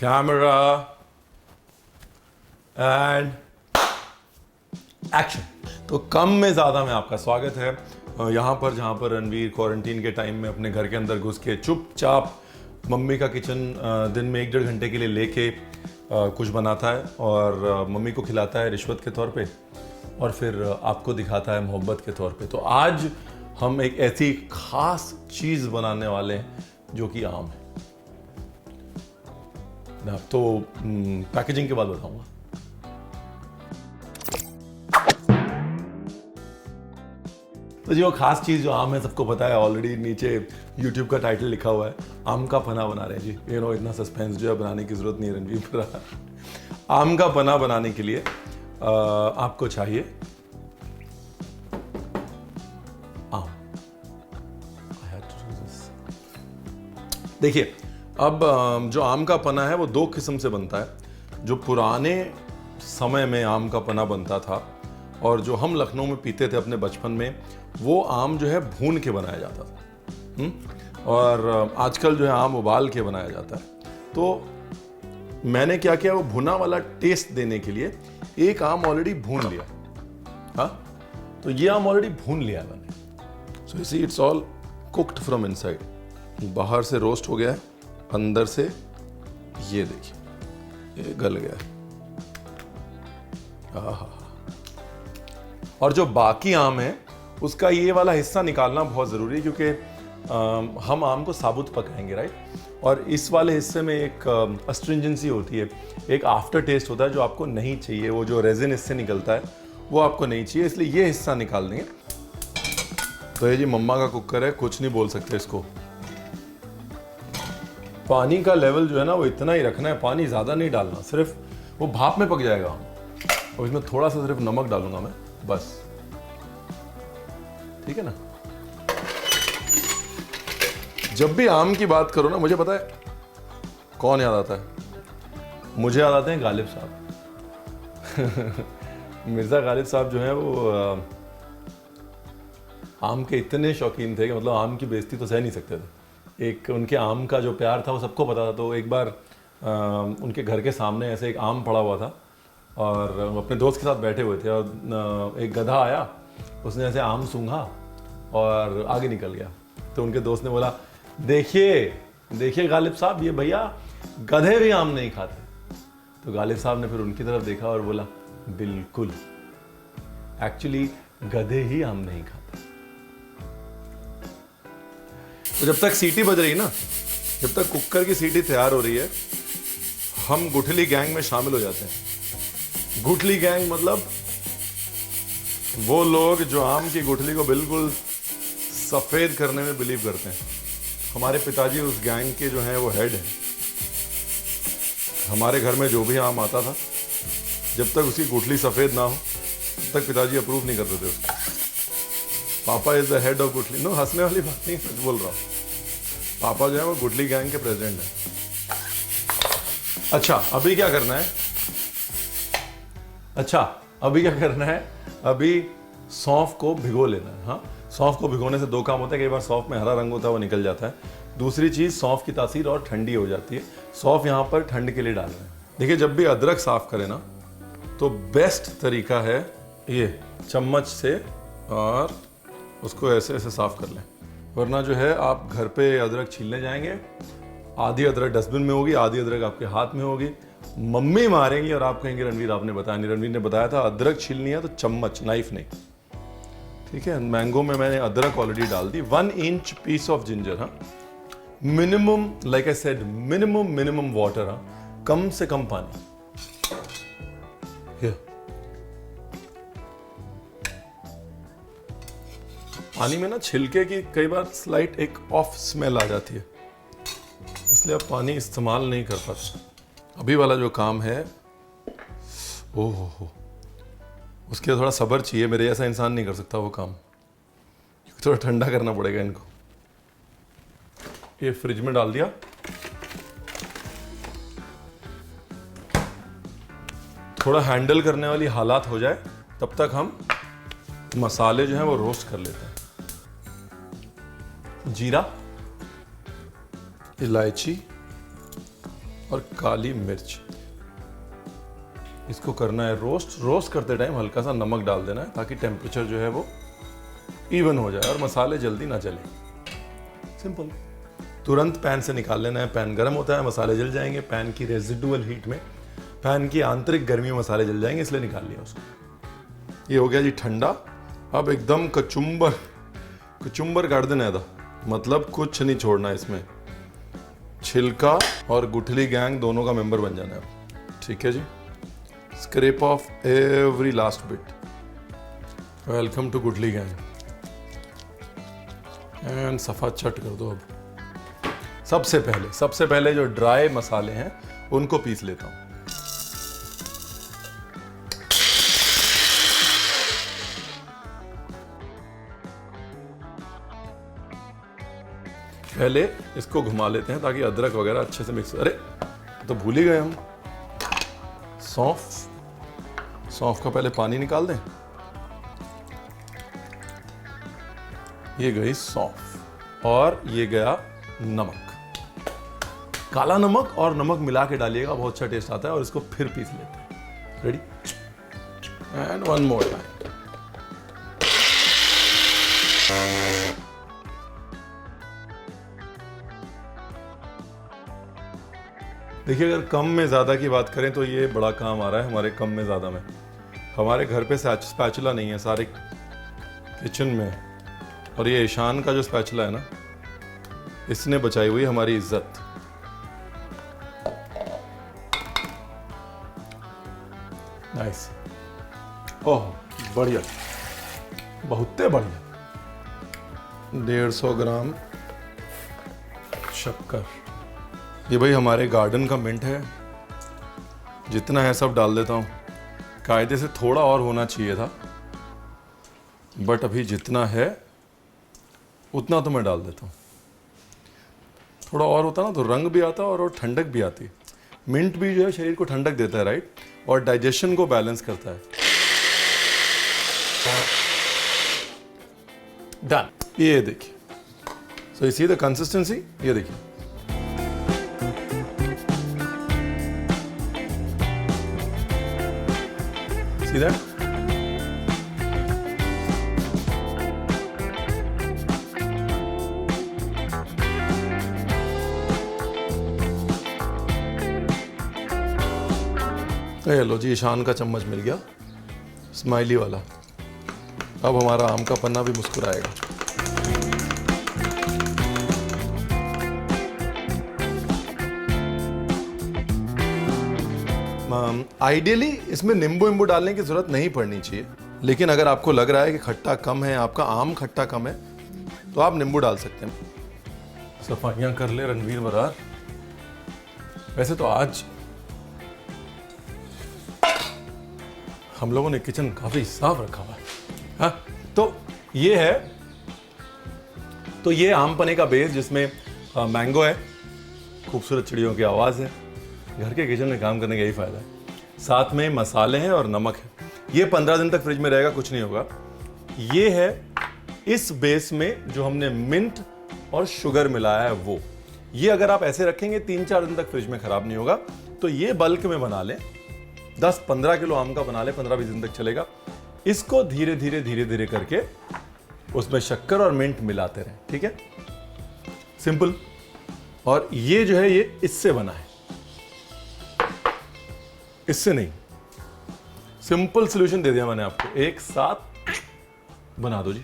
Camera and action. तो कम में ज़्यादा में आपका स्वागत है यहाँ पर जहाँ पर रणवीर क्वारंटीन के टाइम में अपने घर के अंदर घुस के चुपचाप मम्मी का किचन दिन में 1-1.5 घंटे के लिए लेके कुछ बनाता है और मम्मी को खिलाता है रिश्वत के तौर पे और फिर आपको दिखाता है मोहब्बत के तौर पे। तो आज हम एक ऐसी खास चीज़ बनाने वाले हैं जो कि आम है। मैं आपको पैकेजिंग के बाद बताऊंगा। तो जी वो खास चीज़ जो आम है सबको पता है, ऑलरेडी नीचे YouTube का टाइटल लिखा हुआ है, आम का पना बना रहे हैं जी। इतना सस्पेंस जो है बनाने की ज़रूरत नहीं है रणवीर पर। आम का पना बनाने के लिए आपको चाहिए आम। देखिए अब जो आम का पना है वो 2 किस्म से बनता है। जो पुराने समय में आम का पना बनता था और जो हम लखनऊ में पीते थे अपने बचपन में, वो आम जो है भून के बनाया जाता था और आजकल जो है आम उबाल के बनाया जाता है। तो मैंने क्या किया, वो भुना वाला टेस्ट देने के लिए एक आम ऑलरेडी भून लिया। हाँ, तो ये आम ऑलरेडी भून लिया मैंने। So you see it's all cooked from inside. बाहर से रोस्ट हो गया है, अंदर से ये देखिए ये गल गया है। आहा। और जो बाकी आम है उसका ये वाला हिस्सा निकालना बहुत ज़रूरी है क्योंकि हम आम को साबुत पकाएंगे, राइट। और इस वाले हिस्से में एक अस्ट्रिंजेंसी होती है, एक आफ्टर टेस्ट होता है जो आपको नहीं चाहिए। वो जो रेजिन इससे निकलता है वो आपको नहीं चाहिए, इसलिए ये हिस्सा निकाल देंगे। तो ये जी मम्मा का कुकर है, कुछ नहीं बोल सकते इसको। पानी का लेवल जो है ना वो इतना ही रखना है, पानी ज़्यादा नहीं डालना, सिर्फ वो भाप में पक जाएगा। और इसमें थोड़ा सा सिर्फ नमक डालूंगा मैं, बस। ठीक है ना। जब भी आम की बात करो ना, मुझे पता है कौन याद आता है। मुझे याद आते हैं गालिब साहब। मिर्ज़ा गालिब साहब जो हैं वो आम के इतने शौकीन थे कि मतलब आम की बेइज्जती तो सह नहीं सकते थे। एक उनके आम का जो प्यार था वो सबको पता था। तो एक बार उनके घर के सामने ऐसे एक आम पड़ा हुआ था और अपने दोस्त के साथ बैठे हुए थे और एक गधा आया, उसने ऐसे आम सूंघा और आगे निकल गया। तो उनके दोस्त ने बोला, देखिए गालिब साहब, ये भैया गधे भी आम नहीं खाते। तो गालिब साहब ने फिर उनकी तरफ देखा और बोला, बिल्कुल, एक्चुअली गधे ही आम नहीं खाते। तो जब तक सीटी बज रही ना, जब तक कुकर की सीटी तैयार हो रही है, हम गुठली गैंग में शामिल हो जाते हैं। गुठली गैंग मतलब वो लोग जो आम की गुठली को बिल्कुल सफेद करने में बिलीव करते हैं। हमारे पिताजी उस गैंग के जो हैं वो हेड हैं। हमारे घर में जो भी आम आता था, जब तक उसकी गुठली सफेद ना हो तब तक पिताजी अप्रूव नहीं करते थे उसको। पापा इज द हेड ऑफ गुठली। नो, हंसने वाली बात नहीं, सच बोल रहा हूँ। पापा जो है वो गुठली गैंग के प्रेसिडेंट है। अच्छा अभी क्या करना है? अभी सौंफ को भिगो लेना है। हाँ, सौंफ को भिगोने से 2 काम होता है। कई बार सौंफ में हरा रंग होता है, वो निकल जाता है। दूसरी चीज़, सौंफ की तासीर और ठंडी हो जाती है। सौंफ यहाँ पर ठंड के लिए डाल रहे हैं। देखिए, जब भी अदरक साफ करें ना, तो बेस्ट तरीका है ये चम्मच से और उसको ऐसे ऐसे साफ कर लें। वरना जो है आप घर पे अदरक छीलने जाएंगे, आधी अदरक डस्टबिन में होगी, आधी अदरक आपके हाथ में होगी, मम्मी मारेंगी और आप कहेंगे रणवीर आपने बताया नहीं। रणवीर ने बताया था अदरक छीलनी है तो चम्मच, नाइफ नहीं। ठीक है। मैंगो में मैंने अदरक ऑलरेडी डाल दी। 1 इंच पीस ऑफ जिंजर। हाँ, minimum, like I said, minimum water. हाँ, कम से कम पानी। पानी में ना छिलके की कई बार स्लाइट एक ऑफ स्मेल आ जाती है, इसलिए आप पानी इस्तेमाल नहीं कर पाते। अभी वाला जो काम है, ओहो, उसके थोड़ा सब्र चाहिए। मेरे जैसा इंसान नहीं कर सकता वो काम, थोड़ा ठंडा करना पड़ेगा इनको। ये फ्रिज में डाल दिया। थोड़ा हैंडल करने वाली हालात हो जाए तब तक हम मसाले जो हैं वो रोस्ट कर लेते हैं। जीरा, इलायची और काली मिर्च। इसको करना है रोस्ट। रोस्ट करते टाइम हल्का सा नमक डाल देना है ताकि टेम्परेचर जो है वो इवन हो जाए और मसाले जल्दी ना जले। सिंपल। तुरंत पैन से निकाल लेना है। पैन गर्म होता है, मसाले जल जाएंगे। पैन की रेजिडुअल हीट में, पैन की आंतरिक गर्मी में मसाले जल जाएंगे, इसलिए निकाल लिया उसको। ये हो गया जी ठंडा। अब एकदम कचुम्बर काट देना है, मतलब कुछ नहीं छोड़ना इसमें। छिलका और गुठली गैंग दोनों का मेंबर बन जाना है। ठीक है जी। Scrap off every last bit. Welcome to Guthli gang. And सफा चट कर दो। अब सबसे पहले जो ड्राई मसाले हैं उनको पीस लेता हूं। पहले इसको घुमा लेते हैं ताकि अदरक वगैरह अच्छे से मिक्स। अरे तो भूल ही गए हम। सौंफ का पहले पानी निकाल दें। ये गई सौंफ और ये गया नमक। काला नमक और नमक मिला के डालिएगा, बहुत अच्छा टेस्ट आता है। और इसको फिर पीस लेते हैं। Ready and one more time. देखिए, अगर कम में ज़्यादा की बात करें तो ये बड़ा काम आ रहा है हमारे कम में ज़्यादा में। हमारे घर पे स्पैचुला नहीं है, सारे किचन में। और ये ईशान का जो स्पैचुला है ना, इसने बचाई हुई हमारी इज्जत। नाइस। ओह बढ़िया, बहुते बढ़िया। 150 ग्राम शक्कर। ये भाई हमारे गार्डन का मिंट है, जितना है सब डाल देता हूँ। कायदे से थोड़ा और होना चाहिए था, बट अभी जितना है उतना तो मैं डाल देता हूँ। थोड़ा और होता ना तो रंग भी आता और ठंडक भी आती। मिंट भी जो है शरीर को ठंडक देता है, राइट, और डाइजेशन को बैलेंस करता है। डन। ये देखिए, so you see the consistency. ये देखिए, सी दैट। ये लो जी, ईशान का चम्मच मिल गया, स्माइली वाला। अब हमारा आम का पन्ना भी मुस्कुराएगा। आइडियली इसमें नींबू वींबू डालने की जरूरत नहीं पड़नी चाहिए, लेकिन अगर आपको लग रहा है कि खट्टा कम है, आपका आम खट्टा कम है, तो आप नींबू डाल सकते हैं। सफाइयां कर ले रणवीर बरार। वैसे तो आज हम लोगों ने किचन काफी साफ रखा हुआ है। हाँ, तो ये है, तो ये आम पन्ने का बेस जिसमें मैंगो है, खूबसूरत चिड़ियों की आवाज़ है। घर के किचन में काम करने का यही फायदा है। साथ में मसाले हैं और नमक है। ये 15 दिन तक फ्रिज में रहेगा, कुछ नहीं होगा। ये है इस बेस में जो हमने मिंट और शुगर मिलाया है वो। ये अगर आप ऐसे रखेंगे 3-4 दिन तक फ्रिज में खराब नहीं होगा। तो ये बल्क में बना लें, 10-15 किलो आम का बना ले, 15-20 दिन तक चलेगा। इसको धीरे धीरे करके उसमें शक्कर और मिंट मिलाते रहें। ठीक है, सिंपल। और ये जो है ये इससे बना है, इससे नहीं। सिंपल सॉल्यूशन दे दिया मैंने आपको, एक साथ बना दो जी।